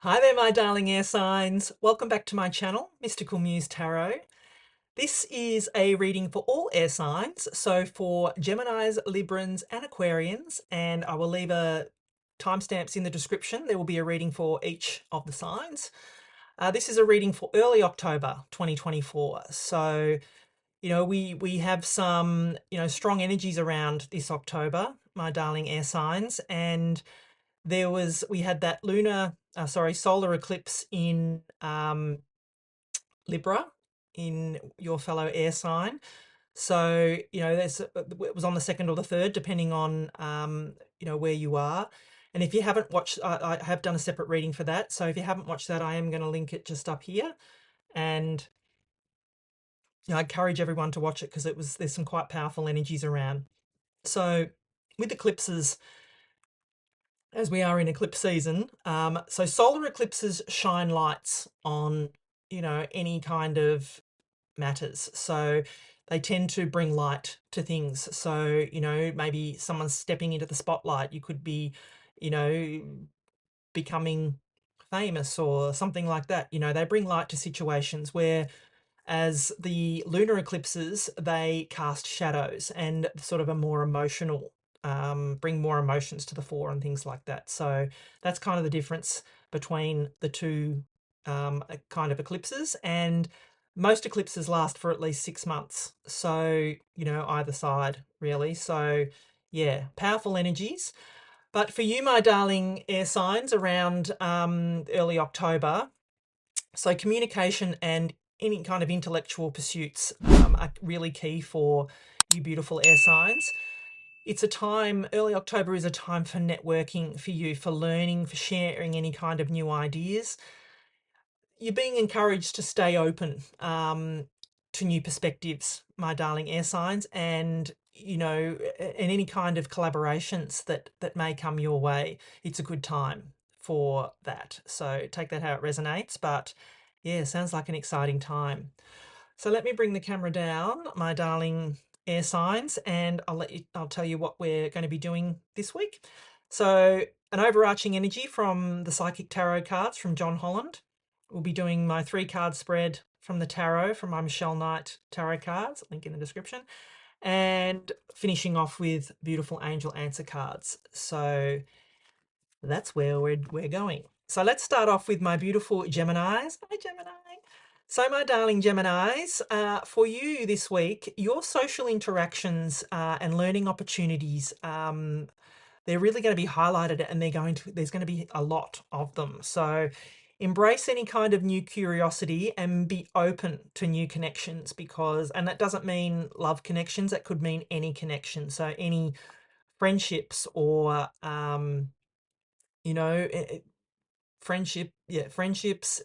Hi there, my darling air signs. Welcome back to my channel, Mystical Muse Tarot. This is a reading for all air signs, so for Geminis, Librans, and Aquarians, and I will leave a timestamps in the description. There will be a reading for each of the signs. This is a reading for early October 2024. So, we have some, strong energies around this October, my darling air signs, and we had that solar eclipse in Libra, in your fellow air sign. So, it was on the second or the third, depending on, where you are. And if you haven't watched, I have done a separate reading for that. So if you haven't watched that, I am going to link it just up here. And, I encourage everyone to watch it because there's some quite powerful energies around. So with eclipses, as we are in eclipse season, so solar eclipses shine lights on, any kind of matters. So they tend to bring light to things. So, maybe someone's stepping into the spotlight. You could be, you know, becoming famous or something like that. They bring light to situations where as the lunar eclipses, they cast shadows and sort of a more emotional, bring more emotions to the fore and things like that. So that's kind of the difference between the two kind of eclipses. And most eclipses last for at least 6 months. So, either side, really. So, yeah, powerful energies. But for you, my darling air signs, around early October, so communication and any kind of intellectual pursuits are really key for you beautiful air signs. It's a time, early October is a time for networking for you, for learning, for sharing any kind of new ideas. You're being encouraged to stay open to new perspectives, my darling air signs, and in any kind of collaborations that may come your way. It's a good time for that. So take that how it resonates. But yeah, sounds like an exciting time. So let me bring the camera down, my darling air signs, and I'll tell you what we're going to be doing this week. So an overarching energy from the Psychic Tarot cards from John Holland. We'll be doing my 3-card spread from the tarot from my Michelle Knight tarot cards, link in the description, and finishing off with beautiful angel answer cards. So that's where we're going. So let's start off with my beautiful Geminis. Hi, Gemini. So, my darling Geminis, for you this week, your social interactions and learning opportunities, they're really going to be highlighted, and there's going to be a lot of them. So, embrace any kind of new curiosity and be open to new connections, and that doesn't mean love connections. That could mean any connection. So, any friendships or you know friendships,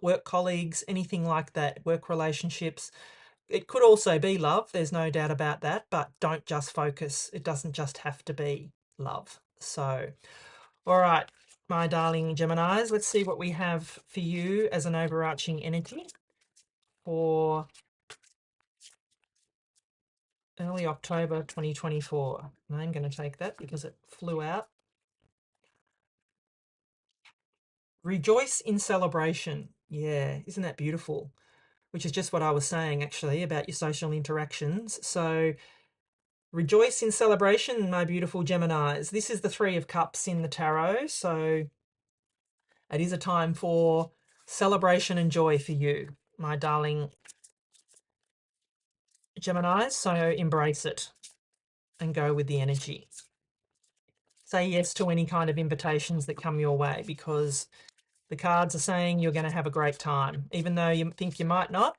work colleagues, anything like that, work relationships. It could also be love, there's no doubt about that, but don't just focus, it doesn't just have to be love. So, all right, my darling Geminis, let's see what we have for you as an overarching energy for early October 2024. I'm going to take that because it flew out. Rejoice in celebration. Yeah, isn't that beautiful? Which is just what I was saying actually about your social interactions. So rejoice in celebration, my beautiful Geminis. This is the 3 of Cups in the tarot. So it is a time for celebration and joy for you, my darling Geminis. So embrace it and go with the energy. Say yes to any kind of invitations that come your way, because the cards are saying you're going to have a great time. Even though you think you might not,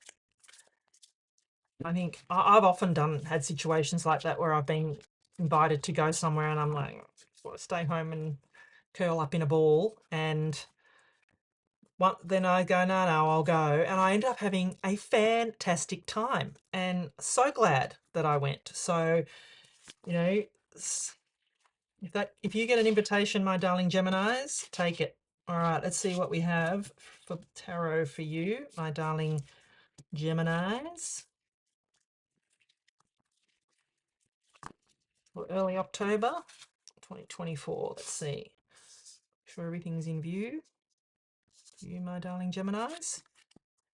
I think I've often had situations like that where I've been invited to go somewhere and I'm like, I just want to stay home and curl up in a ball. And then I go, no, I'll go. And I end up having a fantastic time and so glad that I went. So, you know, if you get an invitation, my darling Geminis, take it. All right, let's see what we have for tarot for you, my darling Geminis, for early October 2024. Let's see. Make sure everything's in view. You, my darling Geminis.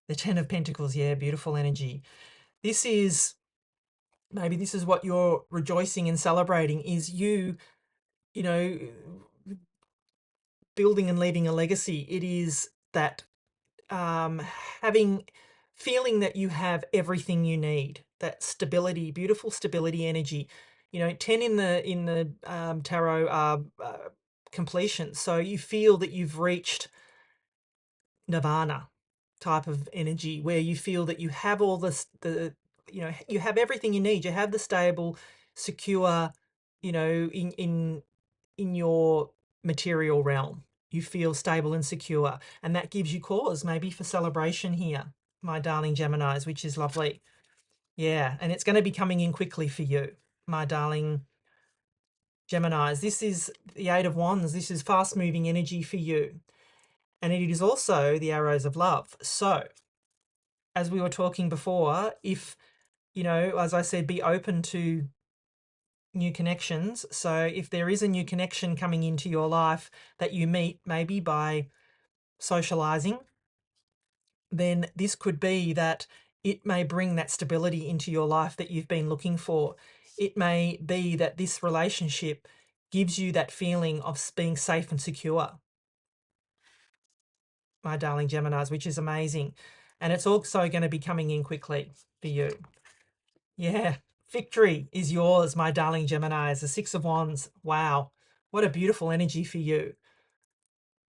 The Ten of Pentacles, yeah, beautiful energy. This is, maybe this is what you're rejoicing and celebrating, is you know, building and leaving a legacy. It is that um, having, feeling that you have everything you need, that stability, beautiful stability energy. 10 in the tarot are completion. So you feel that you've reached nirvana type of energy, where you feel that you have all this, you have everything you need. You have the stable, secure, in your material realm. You feel stable and secure, and that gives you cause maybe for celebration here, my darling Geminis, which is lovely. Yeah, and it's going to be coming in quickly for you, my darling Geminis. This is the Eight of Wands. This is fast moving energy for you. And it is also the arrows of love. So, as we were talking before, if, as I said, be open to new connections. So if there is a new connection coming into your life that you meet maybe by socializing, then this could be that it may bring that stability into your life that you've been looking for. It may be that this relationship gives you that feeling of being safe and secure, my darling Geminis, which is amazing. And it's also going to be coming in quickly for you. Yeah, victory is yours, my darling Geminis. The Six of Wands. Wow, what a beautiful energy for you.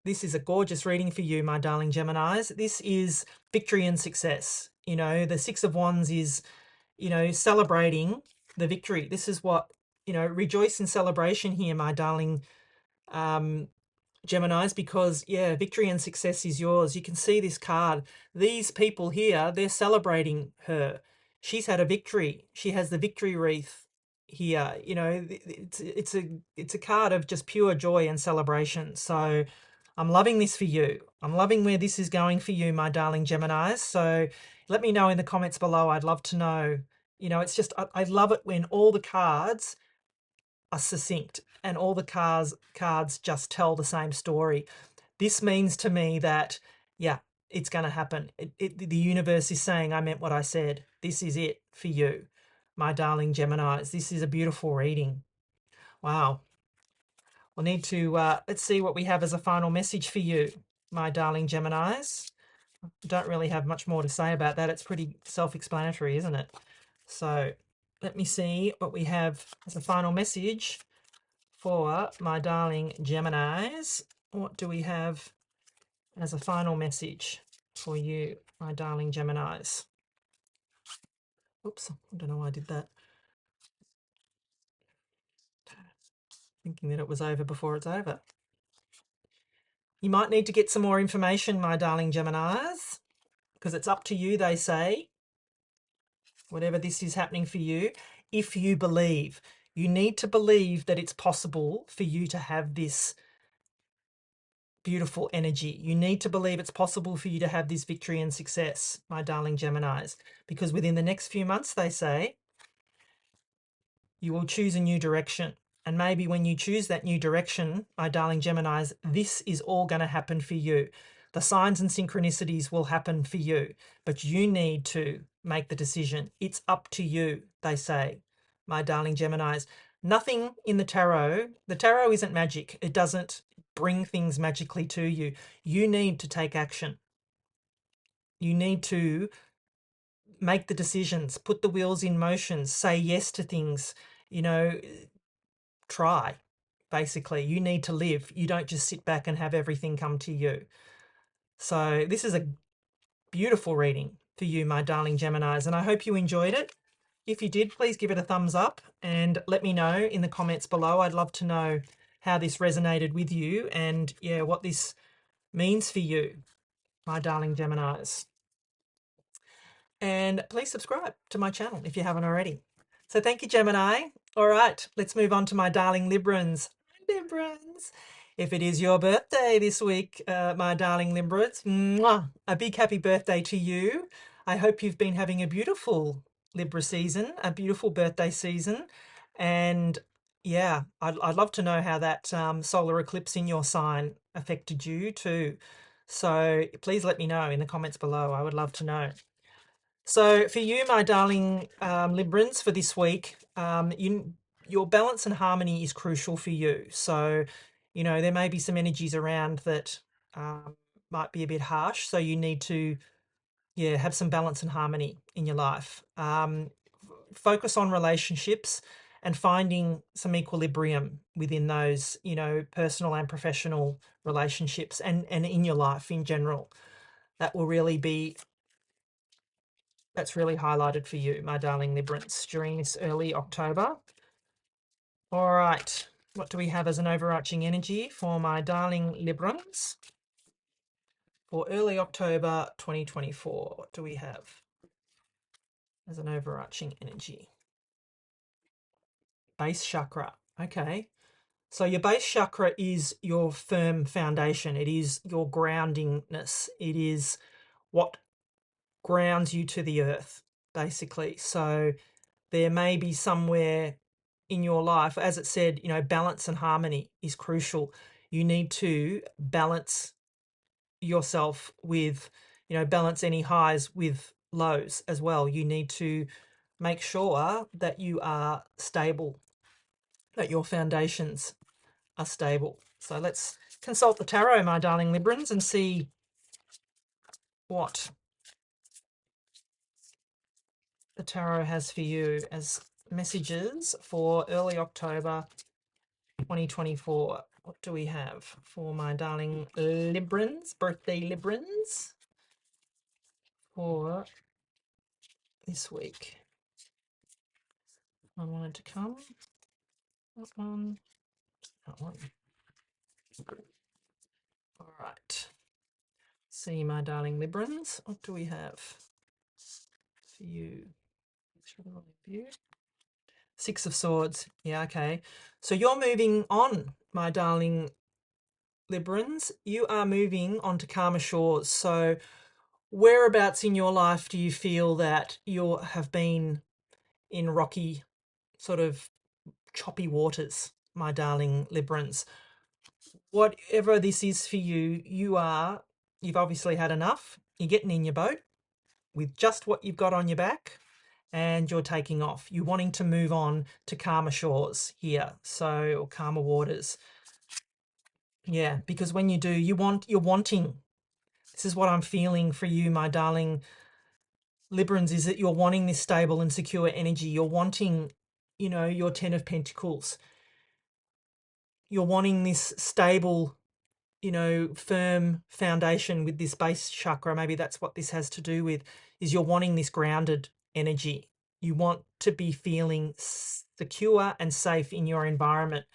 This is a gorgeous reading for you, my darling Geminis. This is victory and success. The Six of Wands is, celebrating the victory. This is what, rejoice in celebration here, my darling Geminis, because, yeah, victory and success is yours. You can see this card. These people here, they're celebrating her. She's had a victory. She has the victory wreath here. It's a card of just pure joy and celebration. So I'm loving this for you. I'm loving where this is going for you, my darling Geminis. So let me know in the comments below. I'd love to know. It's just, I love it when all the cards are succinct and all the cards just tell the same story. This means to me that, yeah, it's going to happen. The universe is saying, I meant what I said. This is it for you, my darling Geminis. This is a beautiful reading. Wow. We'll need to, let's see what we have as a final message for you, my darling Geminis. I don't really have much more to say about that. It's pretty self-explanatory, isn't it? So let me see what we have as a final message for my darling Geminis. What do we have as a final message for you, my darling Geminis? Oops, I don't know why I did that. Thinking that it was over before it's over. You might need to get some more information, my darling Geminis, because it's up to you, they say. Whatever this is happening for you, if you believe. You need to believe that it's possible for you to have this beautiful energy. You need to believe it's possible for you to have this victory and success, my darling Geminis, because within the next few months, they say, you will choose a new direction. And maybe when you choose that new direction, my darling Geminis, this is all going to happen for you. The signs and synchronicities will happen for you, but you need to make the decision. It's up to you, they say, my darling Geminis. Nothing in the tarot isn't magic. It doesn't bring things magically to you. You need to take action. You need to make the decisions, put the wheels in motion, say yes to things, try. Basically, you need to live. You don't just sit back and have everything come to you. So this is a beautiful reading for you, my darling Geminis, and I hope you enjoyed it. If you did, please give it a thumbs up and let me know in the comments below. I'd love to know how this resonated with you and, yeah, what this means for you, my darling Geminis. And please subscribe to my channel if you haven't already. So thank you, Gemini. All right, let's move on to my darling Librans. Librans. If it is your birthday this week, my darling Librans, a big happy birthday to you. I hope you've been having a beautiful Libra season, a beautiful birthday season. And yeah, I'd love to know how that solar eclipse in your sign affected you too. So please let me know in the comments below. I would love to know. So for you, my darling Librans, for this week, your balance and harmony is crucial for you. So, you know, there may be some energies around that might be a bit harsh. So you need to, yeah, have some balance and harmony in your life. Focus on relationships and finding some equilibrium within those, you know, personal and professional relationships and in your life in general. That will really be That's really highlighted for you, my darling Librans, during this early October. All right, what do we have as an overarching energy for my darling Librans for early October 2024? What do we have as an overarching energy? Base chakra. Okay. So your base chakra is your firm foundation. It is your groundingness. It is what grounds you to the earth, basically. So there may be somewhere in your life, as it said, you know, balance and harmony is crucial. You need to balance yourself with, you know, balance any highs with lows as well. You need to make sure that you are stable, that your foundations are stable. So let's consult the tarot, my darling Librans, and see what the tarot has for you as messages for early October 2024. What do we have for my darling Librans, birthday Librans, for this week? I wanted to come. That one. That one. All right. See, my darling Librans, what do we have for you? Six of Swords. Yeah, okay. So you're moving on, my darling Librans. You are moving on to calmer shores. So whereabouts in your life do you feel that you have been in rocky, sort of choppy waters, my darling Librans? Whatever this is for you, you've obviously had enough. You're getting in your boat with just what you've got on your back and you're taking off. You're wanting to move on to calmer shores here, so, or calmer waters. Yeah, because when you do, you're wanting. This is what I'm feeling for you, my darling Librans, is that you're wanting this stable and secure energy. You're wanting, you know, your 10 of Pentacles. You're wanting this stable, you know, firm foundation with this base chakra. Maybe that's what this has to do with, is you're wanting this grounded energy. You want to be feeling secure and safe in your environment.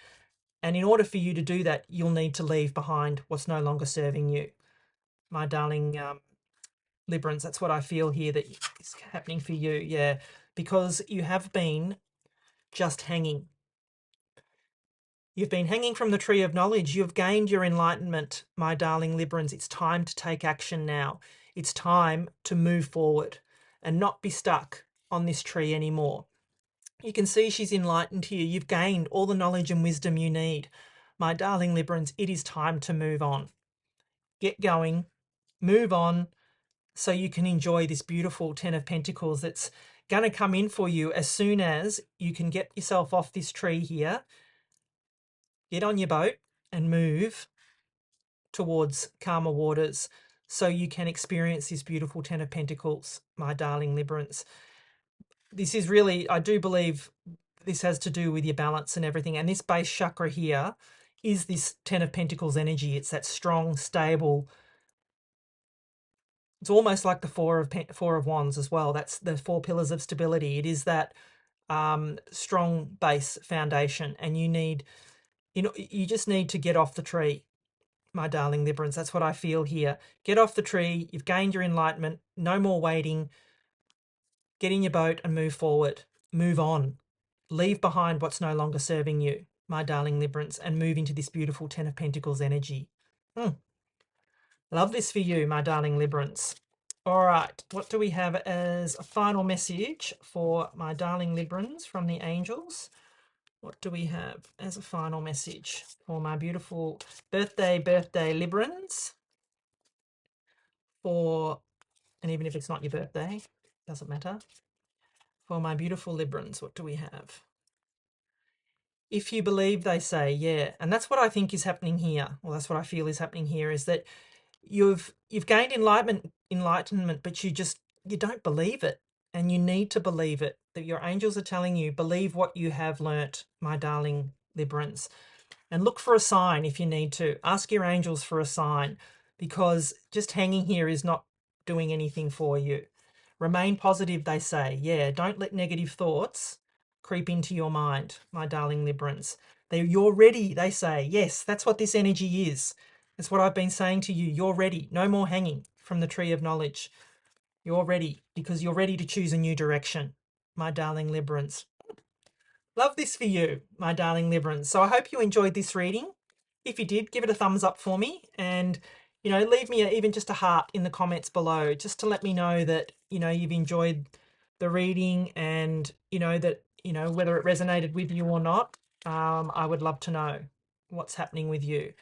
And in order for you to do that, you'll need to leave behind what's no longer serving you. My darling Librans, that's what I feel here that is happening for you. Yeah, because you have been just hanging. You've been hanging from the tree of knowledge. You've gained your enlightenment, my darling Librans. It's time to take action now. It's time to move forward and not be stuck on this tree anymore. You can see she's enlightened here. You've gained all the knowledge and wisdom you need. My darling Librans, it is time to move on. Get going, move on, so you can enjoy this beautiful 10 of Pentacles that's going to come in for you as soon as you can get yourself off this tree here, get on your boat and move towards calmer waters so you can experience this beautiful 10 of Pentacles, my darling Librans. This is really, I do believe this has to do with your balance and everything. And this base chakra here is this 10 of Pentacles energy. It's that strong, stable. It's almost like the four of Wands as well. That's the four pillars of stability. It is that strong base foundation, and you just need to get off the tree, my darling Librans. That's what I feel here. Get off the tree. You've gained your enlightenment. No more waiting. Get in your boat and move forward. Move on. Leave behind what's no longer serving you, my darling Librans, and move into this beautiful 10 of Pentacles energy. Love this for you, my darling Librans. All right, what do we have as a final message for my darling Librans from the angels? What do we have as a final message for my beautiful birthday Librans? for, and even if it's not your birthday, doesn't matter, for my beautiful Librans, what do we have? If you believe, they say, yeah. And that's what I think is happening here. Well, that's what I feel is happening here, is that you've gained enlightenment, but you don't believe it. And you need to believe it. That your angels are telling you, believe what you have learnt, my darling Librans. And look for a sign if you need to. Ask your angels for a sign, because just hanging here is not doing anything for you. Remain positive, they say. Yeah, don't let negative thoughts creep into your mind, my darling Librans. You're ready, they say. Yes, that's what this energy is. That's what I've been saying to you. You're ready. No more hanging from the tree of knowledge. You're ready, because you're ready to choose a new direction, my darling Librans. Love this for you, my darling Librans. So I hope you enjoyed this reading. If you did, give it a thumbs up for me, and leave me even just a heart in the comments below, just to let me know that you've enjoyed the reading, and that whether it resonated with you or not. I would love to know what's happening with you,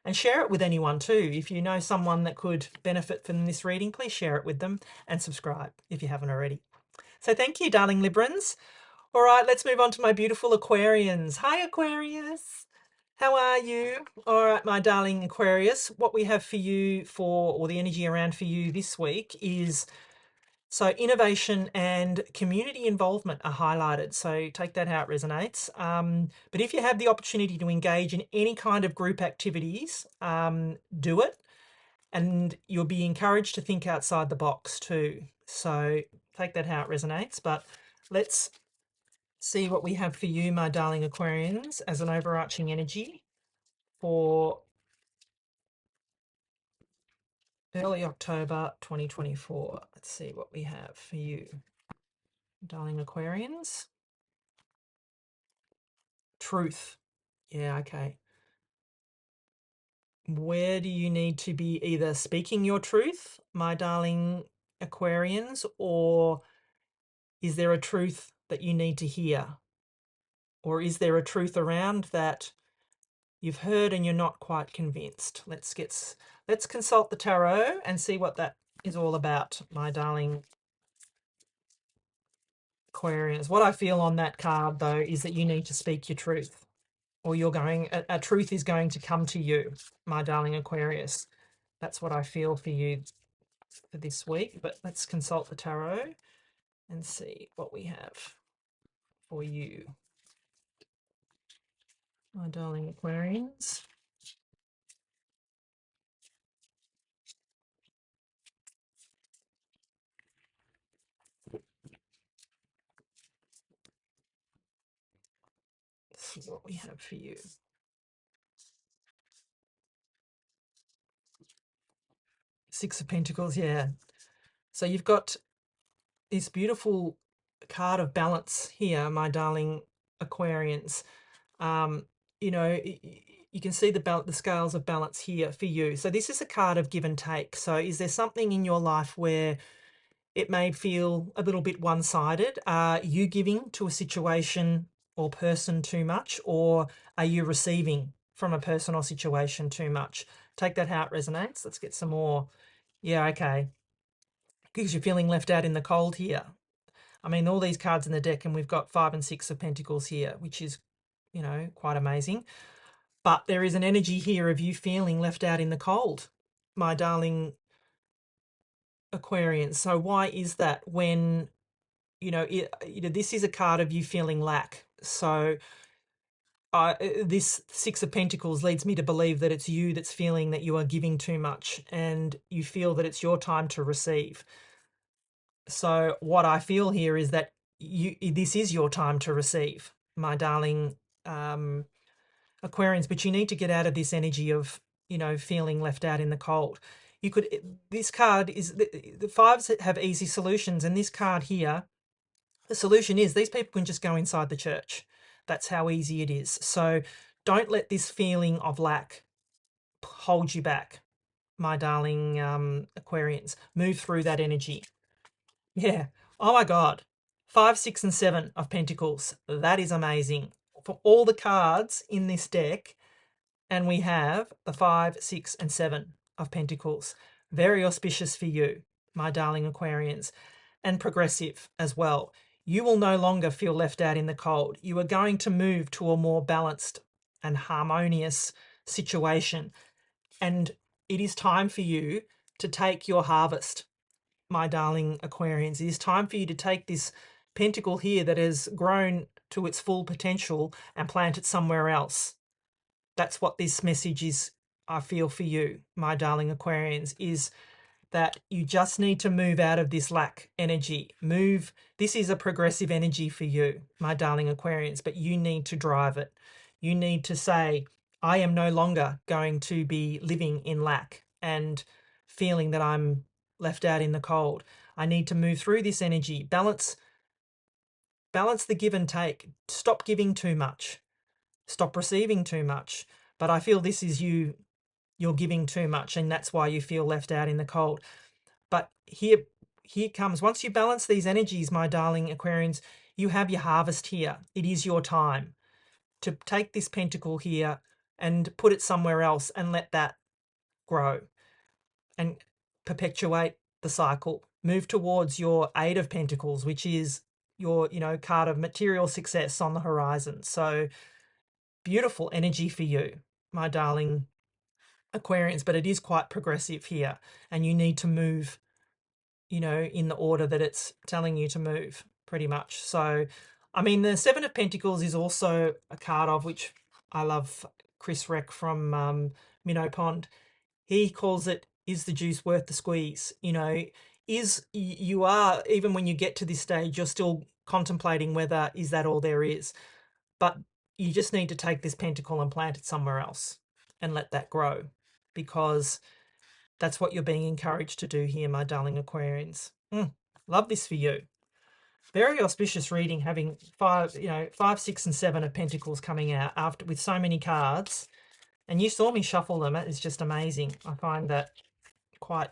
and share it with anyone too. If you know someone that could benefit from this reading, please share it with them, and subscribe if you haven't already. So thank you, darling Librans. All right, let's move on to my beautiful Aquarians. Hi, Aquarius. How are you? All right, my darling Aquarius, what we have for you or the energy around for you this week is, so innovation and community involvement are highlighted. So take that how it resonates. But if you have the opportunity to engage in any kind of group activities, do it. And you'll be encouraged to think outside the box too. So take that how it resonates. But let's see what we have for you, my darling Aquarians, as an overarching energy for early October 2024. Let's see what we have for you, darling Aquarians. Truth. Yeah, okay. Where do you need to be either speaking your truth, my darling Aquarians, or is there a truth that you need to hear? Or is there a truth around that you've heard and you're not quite convinced? Let's consult the tarot and see what that is all about, my darling Aquarians. What I feel on that card, though, is that you need to speak your truth, or a truth is going to come to you, my darling Aquarius. That's what I feel for you for this week. But let's consult the tarot and see what we have for you, my darling Aquarians. Let's see what we have for you. Six of Pentacles, yeah. So you've got this beautiful card of balance here, my darling Aquarians. Um, you can see the scales of balance here for you. So this is a card of give and take. So is there something in your life where it may feel a little bit one-sided? Are you giving to a situation or person too much, or are you receiving from a person or situation too much? Take that how it resonates. Let's get some more. Yeah, okay. Because you're feeling left out in the cold here. I mean, all these cards in the deck, and we've got 5 and 6 of Pentacles here, which is, quite amazing. But there is an energy here of you feeling left out in the cold, my darling Aquarians. So why is that when, this is a card of you feeling lack. So this 6 of Pentacles leads me to believe that it's you that's feeling that you are giving too much, and you feel that it's your time to receive. So what I feel here is that this is your time to receive, my darling Aquarians, but you need to get out of this energy of, feeling left out in the cold. This card is, the fives have easy solutions, and this card here, the solution is these people can just go inside the church. That's how easy it is. So don't let this feeling of lack hold you back, my darling Aquarians. Move through that energy. Yeah. Oh my God. 5, 6, and 7 of Pentacles. That is amazing. For all the cards in this deck, and we have the 5, 6, and 7 of Pentacles. Very auspicious for you, my darling Aquarians, and progressive as well. You will no longer feel left out in the cold. You are going to move to a more balanced and harmonious situation. And it is time for you to take your harvest, my darling Aquarians. It is time for you to take this pentacle here that has grown to its full potential and plant it somewhere else. That's what this message is, I feel, for you, my darling Aquarians, is that you just need to move out of this lack energy. Move. This is a progressive energy for you, my darling Aquarians, but you need to drive it. You need to say, I am no longer going to be living in lack and feeling that I'm left out in the cold. I need to move through this energy. Balance the give and take. Stop giving too much. Stop receiving too much. But I feel this is you're giving too much, and that's why you feel left out in the cold. But here comes, once you balance these energies, my darling Aquarians, you have your harvest here. It is your time to take this pentacle here and put it somewhere else and let that grow and perpetuate the cycle. Move towards your Eight of Pentacles, which is your, card of material success on the horizon. So beautiful energy for you, my darling Aquarians, but it is quite progressive here, and you need to move, in the order that it's telling you to move, pretty much. So, I mean, the Seven of Pentacles is also a card of which I love. Chris Reck from Minnow Pond, he calls it, is the juice worth the squeeze? You are, even when you get to this stage, you're still contemplating whether is that all there is. But you just need to take this pentacle and plant it somewhere else and let that grow, because that's what you're being encouraged to do here, my darling Aquarians. Love this for you. Very auspicious reading, having five, 6, and 7 of Pentacles coming out after with so many cards. And you saw me shuffle them. It's just amazing. I find that quite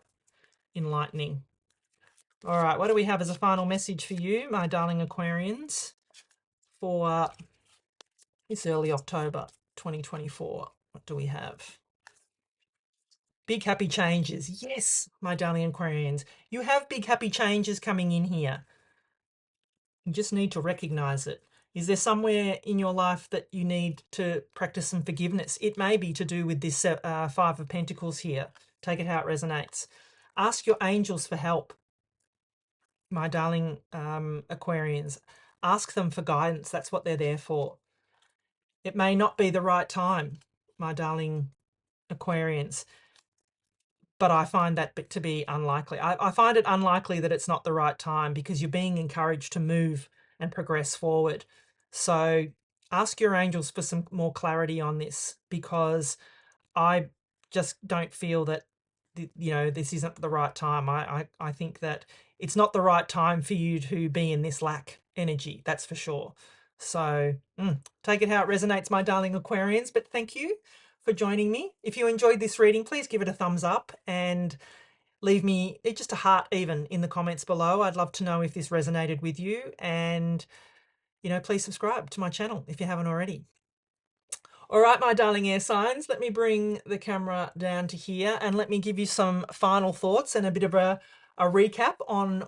enlightening. All right, what do we have as a final message for you, my darling Aquarians, for this early October 2024? What do we have? Big happy changes. Yes, my darling Aquarians, you have big happy changes coming in here. You just need to recognize it. Is there somewhere in your life that you need to practice some forgiveness? It may be to do with this Five of Pentacles here. Take it how it resonates. Ask your angels for help, my darling Aquarians. Ask them for guidance. That's what they're there for. It may not be the right time, my darling Aquarians, but I find that to be unlikely. I find it unlikely that it's not the right time, because you're being encouraged to move and progress forward. So ask your angels for some more clarity on this, because I just don't feel that, this isn't the right time. I think that it's not the right time for you to be in this lack energy, that's for sure. So take it how it resonates, my darling Aquarians, but thank you for joining me. If you enjoyed this reading, please give it a thumbs up and leave me just a heart even in the comments below. I'd love to know if this resonated with you, and please subscribe to my channel if you haven't already. All right, my darling air signs, let me bring the camera down to here and let me give you some final thoughts and a bit of a recap on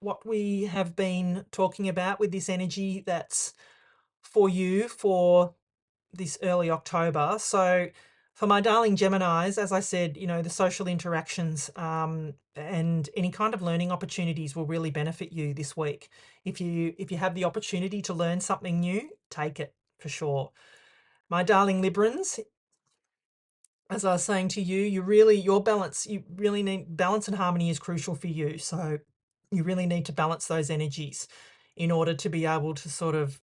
what we have been talking about with this energy that's for you for this early October. So for my darling Geminis, as I said, the social interactions and any kind of learning opportunities will really benefit you this week. If you have the opportunity to learn something new, take it for sure. My darling Librans, as I was saying to you, you really need balance, and harmony is crucial for you. So you really need to balance those energies in order to be able to sort of,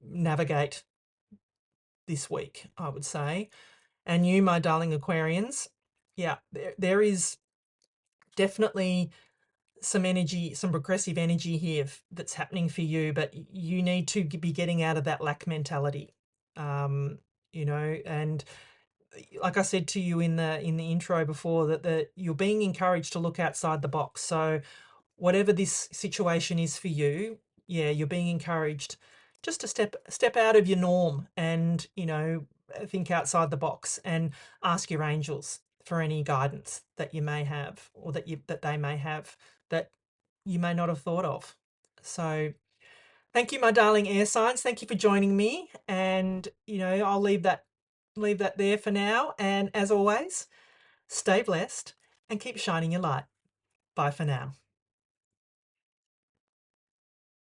navigate this week, I would say. And you, my darling Aquarians, yeah, there is definitely some energy, some progressive energy here that's happening for you, but you need to be getting out of that lack mentality. And like I said to you in the intro before, that you're being encouraged to look outside the box. So whatever this situation is for you, yeah, you're being encouraged just to step out of your norm and think outside the box and ask your angels for any guidance that you may have, or that they may have, that you may not have thought of. So thank you, my darling air signs. Thank you for joining me. And, I'll leave that there for now. And as always, stay blessed and keep shining your light. Bye for now.